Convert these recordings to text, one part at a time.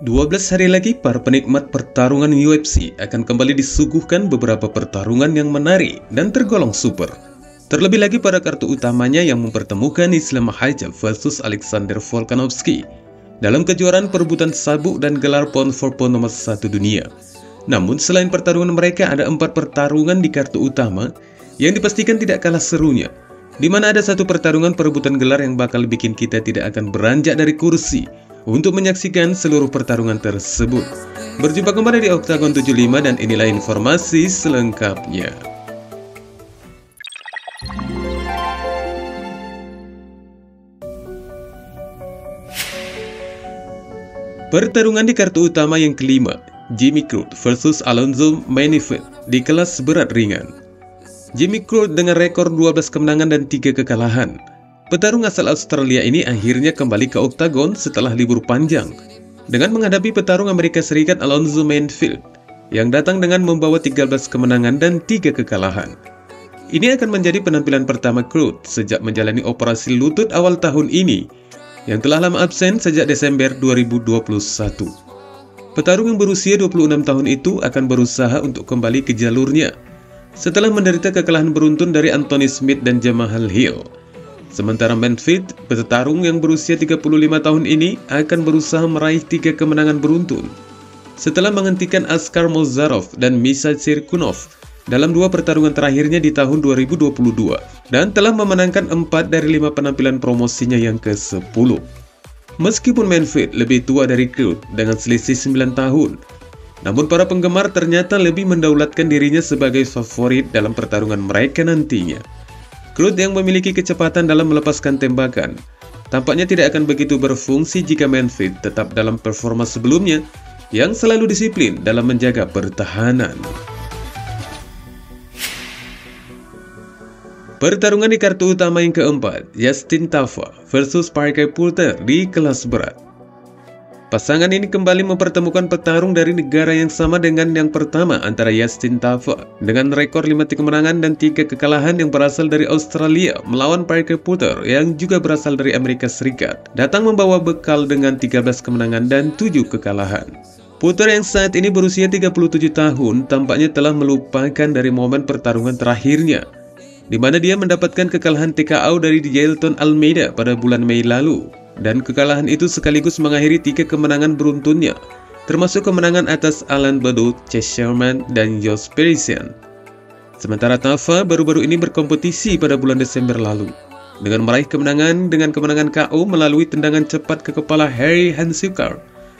12 hari lagi, para penikmat pertarungan UFC akan kembali disuguhkan beberapa pertarungan yang menarik dan tergolong super. Terlebih lagi pada kartu utamanya yang mempertemukan Islam Makhachev versus Alexander Volkanovski dalam kejuaraan perebutan sabuk dan gelar pound for pound nomor 1 dunia. Namun selain pertarungan mereka, ada 4 pertarungan di kartu utama yang dipastikan tidak kalah serunya, di mana ada satu pertarungan perebutan gelar yang bakal bikin kita tidak akan beranjak dari kursi untuk menyaksikan seluruh pertarungan tersebut. Berjumpa kembali di Octagon 75 dan inilah informasi selengkapnya. Pertarungan di kartu utama yang kelima, Jimmy Crute versus Alonzo Menifield di kelas berat ringan. Jimmy Crute dengan rekor 12 kemenangan dan 3 kekalahan. Petarung asal Australia ini akhirnya kembali ke Octagon setelah libur panjang dengan menghadapi petarung Amerika Serikat Alonzo Menifield yang datang dengan membawa 13 kemenangan dan 3 kekalahan. Ini akan menjadi penampilan pertama Crute sejak menjalani operasi lutut awal tahun ini yang telah lama absen sejak Desember 2021. Petarung yang berusia 26 tahun itu akan berusaha untuk kembali ke jalurnya setelah menderita kekalahan beruntun dari Anthony Smith dan Jamahal Hill. Sementara Menifield, petarung yang berusia 35 tahun ini akan berusaha meraih 3 kemenangan beruntun setelah menghentikan Askar Mozarov dan Misha Cirkunov dalam 2 pertarungan terakhirnya di tahun 2022 dan telah memenangkan 4 dari 5 penampilan promosinya yang ke-10. Meskipun Menifield lebih tua dari Crute dengan selisih 9 tahun, namun para penggemar ternyata lebih mendaulatkan dirinya sebagai favorit dalam pertarungan mereka nantinya. Crute yang memiliki kecepatan dalam melepaskan tembakan tampaknya tidak akan begitu berfungsi jika Menifield tetap dalam performa sebelumnya yang selalu disiplin dalam menjaga pertahanan. Pertarungan di kartu utama yang keempat, Justin Tafa versus Parker Porter di kelas berat. Pasangan ini kembali mempertemukan petarung dari negara yang sama dengan yang pertama antara Justin Tafa dengan rekor 5 kemenangan dan 3 kekalahan yang berasal dari Australia melawan Parker Porter yang juga berasal dari Amerika Serikat, datang membawa bekal dengan 13 kemenangan dan 7 kekalahan. Porter yang saat ini berusia 37 tahun tampaknya telah melupakan dari momen pertarungan terakhirnya, di mana dia mendapatkan kekalahan TKO dari Jailton Almeida pada bulan Mei lalu. Dan kekalahan itu sekaligus mengakhiri 3 kemenangan beruntunnya, termasuk kemenangan atas Alan Baudot, Chase Sherman, dan Josh Parisian. Sementara Tafa baru-baru ini berkompetisi pada bulan Desember lalu, dengan meraih kemenangan dengan kemenangan KO melalui tendangan cepat ke kepala Harry Hansuker,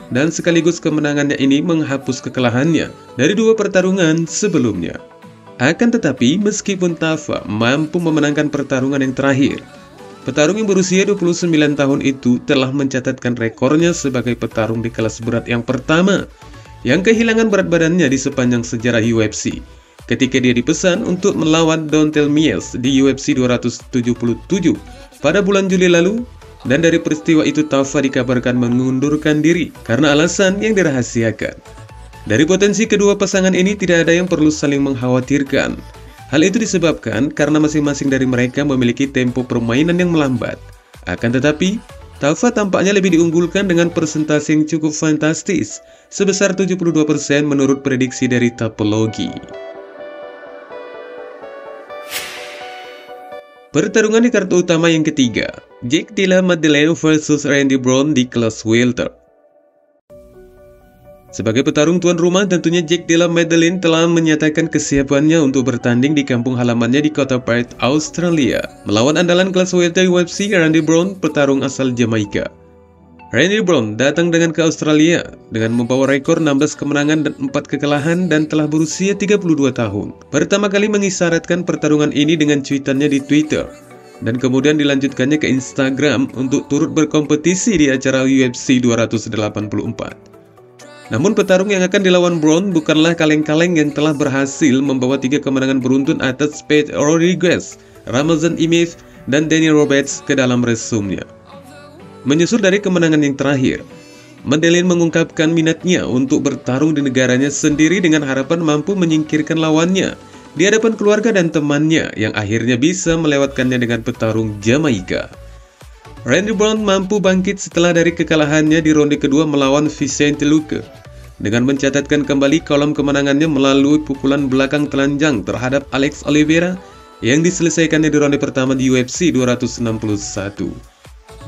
dan sekaligus kemenangannya ini menghapus kekalahannya dari 2 pertarungan sebelumnya. Akan tetapi, meskipun Tafa mampu memenangkan pertarungan yang terakhir, petarung yang berusia 29 tahun itu telah mencatatkan rekornya sebagai petarung di kelas berat yang pertama yang kehilangan berat badannya di sepanjang sejarah UFC ketika dia dipesan untuk melawan Dontel Mies di UFC 277 pada bulan Juli lalu, dan dari peristiwa itu Tafa dikabarkan mengundurkan diri karena alasan yang dirahasiakan. Dari potensi kedua pasangan ini tidak ada yang perlu saling mengkhawatirkan. Hal itu disebabkan karena masing-masing dari mereka memiliki tempo permainan yang melambat. Akan tetapi, Tafa tampaknya lebih diunggulkan dengan persentase yang cukup fantastis, sebesar 72% menurut prediksi dari Tapology. Pertarungan di kartu utama yang ketiga, Jack Della Maddalena versus Randy Brown di kelas welter. Sebagai petarung tuan rumah, tentunya Jack Della Maddalena telah menyatakan kesiapannya untuk bertanding di kampung halamannya di kota Perth, Australia, melawan andalan kelas welter UFC Randy Brown, petarung asal Jamaika. Randy Brown datang ke Australia dengan membawa rekor 16 kemenangan dan 4 kekalahan dan telah berusia 32 tahun. Pertama kali mengisyaratkan pertarungan ini dengan cuitannya di Twitter, dan kemudian dilanjutkannya ke Instagram untuk turut berkompetisi di acara UFC 284. Namun petarung yang akan dilawan Brown bukanlah kaleng-kaleng yang telah berhasil membawa 3 kemenangan beruntun atas Pete Rodriguez, Ramazan Emeev, dan Danny Roberts ke dalam resumnya. Menyusul dari kemenangan yang terakhir, Maddalena mengungkapkan minatnya untuk bertarung di negaranya sendiri dengan harapan mampu menyingkirkan lawannya di hadapan keluarga dan temannya yang akhirnya bisa melewatkannya dengan petarung Jamaika. Randy Brown mampu bangkit setelah dari kekalahannya di ronde kedua melawan Vicente Luque dengan mencatatkan kembali kolom kemenangannya melalui pukulan belakang telanjang terhadap Alex Oliveira yang diselesaikannya di ronde pertama di UFC 261.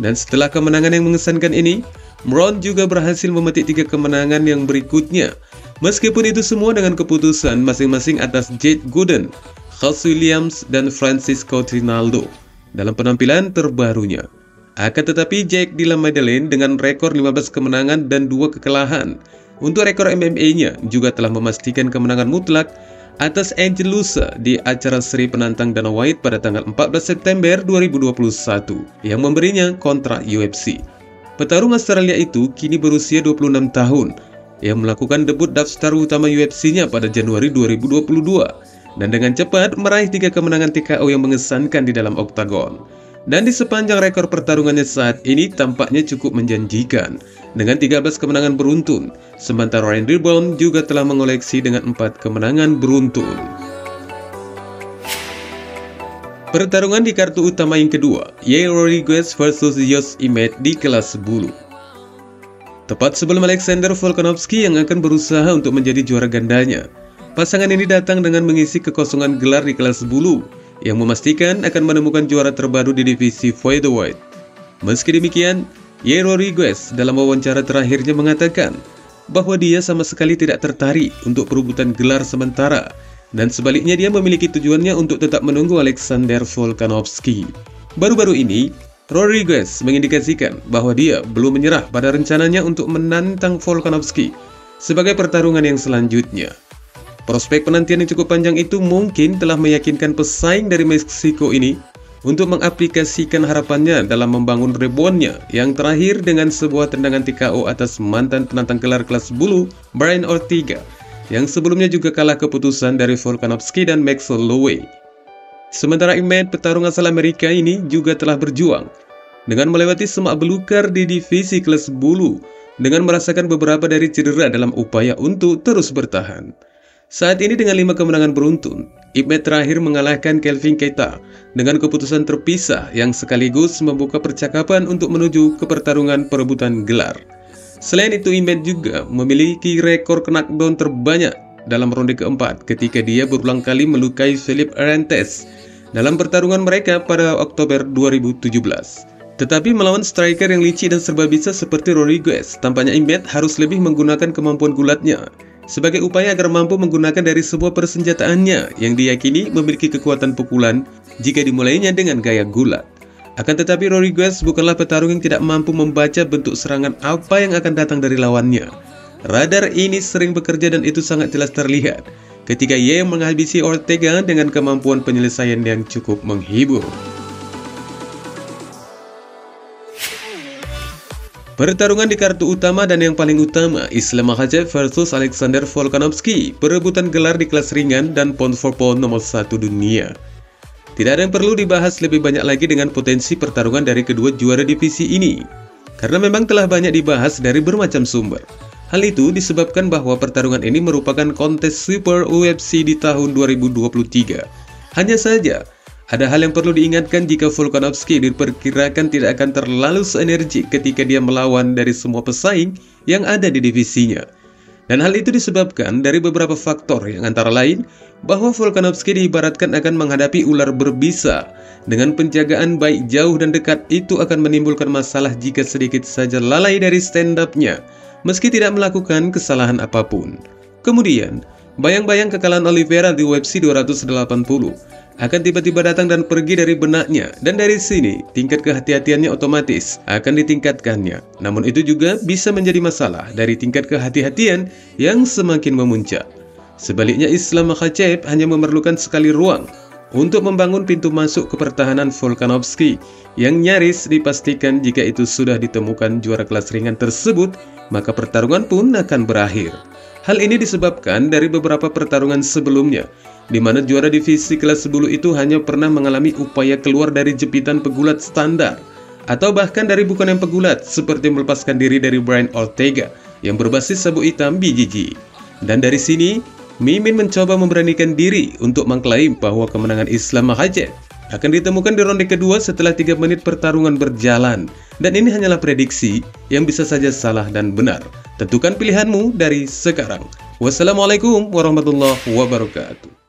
Dan setelah kemenangan yang mengesankan ini, Brown juga berhasil memetik 3 kemenangan yang berikutnya. Meskipun itu semua dengan keputusan masing-masing atas Jake Gooden, Khalid Williams, dan Francisco Trinaldo dalam penampilan terbarunya. Akan tetapi Jack Della Maddalena dengan rekor 15 kemenangan dan 2 kekalahan untuk rekor MMA-nya juga telah memastikan kemenangan mutlak atas Angel Lusa di acara seri penantang Dana White pada tanggal 14 September 2021 yang memberinya kontrak UFC. Petarung Australia itu kini berusia 26 tahun yang melakukan debut daftar utama UFC-nya pada Januari 2022 dan dengan cepat meraih 3 kemenangan TKO yang mengesankan di dalam oktagon. Dan di sepanjang rekor pertarungannya saat ini tampaknya cukup menjanjikan dengan 13 kemenangan beruntun, sementara Randy Brown juga telah mengoleksi dengan 4 kemenangan beruntun. Pertarungan di kartu utama yang kedua, Yair Rodriguez vs Josh Emmett di kelas bulu. Tepat sebelum Alexander Volkanovski yang akan berusaha untuk menjadi juara gandanya, pasangan ini datang dengan mengisi kekosongan gelar di kelas bulu yang memastikan akan menemukan juara terbaru di divisi featherweight. Meski demikian, Yair Rodriguez dalam wawancara terakhirnya mengatakan bahwa dia sama sekali tidak tertarik untuk perebutan gelar sementara, dan sebaliknya dia memiliki tujuannya untuk tetap menunggu Alexander Volkanovski. Baru-baru ini, Rodriguez mengindikasikan bahwa dia belum menyerah pada rencananya untuk menantang Volkanovski sebagai pertarungan yang selanjutnya. Prospek penantian yang cukup panjang itu mungkin telah meyakinkan pesaing dari Meksiko ini untuk mengaplikasikan harapannya dalam membangun reboundnya yang terakhir dengan sebuah tendangan TKO atas mantan penantang gelar kelas bulu Brian Ortega yang sebelumnya juga kalah keputusan dari Volkanovski dan Max Holloway. Sementara Emmett, petarung asal Amerika ini juga telah berjuang dengan melewati semak belukar di divisi kelas bulu dengan merasakan beberapa dari cedera dalam upaya untuk terus bertahan. Saat ini dengan 5 kemenangan beruntun, Emmett terakhir mengalahkan Kelvin Keita dengan keputusan terpisah yang sekaligus membuka percakapan untuk menuju ke pertarungan perebutan gelar. Selain itu, Emmett juga memiliki rekor knockdown terbanyak dalam ronde keempat ketika dia berulang kali melukai Philip Arantes dalam pertarungan mereka pada Oktober 2017. Tetapi melawan striker yang licik dan serba bisa seperti Rodriguez, tampaknya Emmett harus lebih menggunakan kemampuan gulatnya sebagai upaya agar mampu menggunakan dari sebuah persenjataannya yang diyakini memiliki kekuatan pukulan jika dimulainya dengan gaya gulat. Akan tetapi Rodriguez bukanlah petarung yang tidak mampu membaca bentuk serangan apa yang akan datang dari lawannya. Radar ini sering bekerja dan itu sangat jelas terlihat ketika Yair menghabisi Ortega dengan kemampuan penyelesaian yang cukup menghibur. Pertarungan di kartu utama dan yang paling utama, Islam Makhachev versus Alexander Volkanovski, perebutan gelar di kelas ringan dan pound for pound nomor 1 dunia. Tidak ada yang perlu dibahas lebih banyak lagi dengan potensi pertarungan dari kedua juara divisi ini, karena memang telah banyak dibahas dari bermacam sumber. Hal itu disebabkan bahwa pertarungan ini merupakan kontes Super UFC di tahun 2023. Hanya saja, ada hal yang perlu diingatkan jika Volkanovski diperkirakan tidak akan terlalu seenergik ketika dia melawan dari semua pesaing yang ada di divisinya. Dan hal itu disebabkan dari beberapa faktor yang antara lain bahwa Volkanovski diibaratkan akan menghadapi ular berbisa. Dengan penjagaan baik jauh dan dekat itu akan menimbulkan masalah jika sedikit saja lalai dari stand-up-nya, meski tidak melakukan kesalahan apapun. Kemudian, bayang-bayang kekalahan Oliveira di UFC 280 akan tiba-tiba datang dan pergi dari benaknya, dan dari sini tingkat kehati-hatiannya otomatis akan ditingkatkannya. Namun itu juga bisa menjadi masalah dari tingkat kehati-hatian yang semakin memuncak. Sebaliknya, Islam Makhachev hanya memerlukan sekali ruang untuk membangun pintu masuk ke pertahanan Volkanovski yang nyaris dipastikan jika itu sudah ditemukan juara kelas ringan tersebut, maka pertarungan pun akan berakhir. Hal ini disebabkan dari beberapa pertarungan sebelumnya, di mana juara divisi kelas 10 itu hanya pernah mengalami upaya keluar dari jepitan pegulat standar, atau bahkan dari bukan yang pegulat, seperti melepaskan diri dari Brian Ortega yang berbasis sabuk hitam BJJ. Dan dari sini, Mimin mencoba memberanikan diri untuk mengklaim bahwa kemenangan Islam Makhachev akan ditemukan di ronde kedua setelah 3 menit pertarungan berjalan. Dan ini hanyalah prediksi yang bisa saja salah dan benar. Tentukan pilihanmu dari sekarang. Wassalamualaikum warahmatullahi wabarakatuh.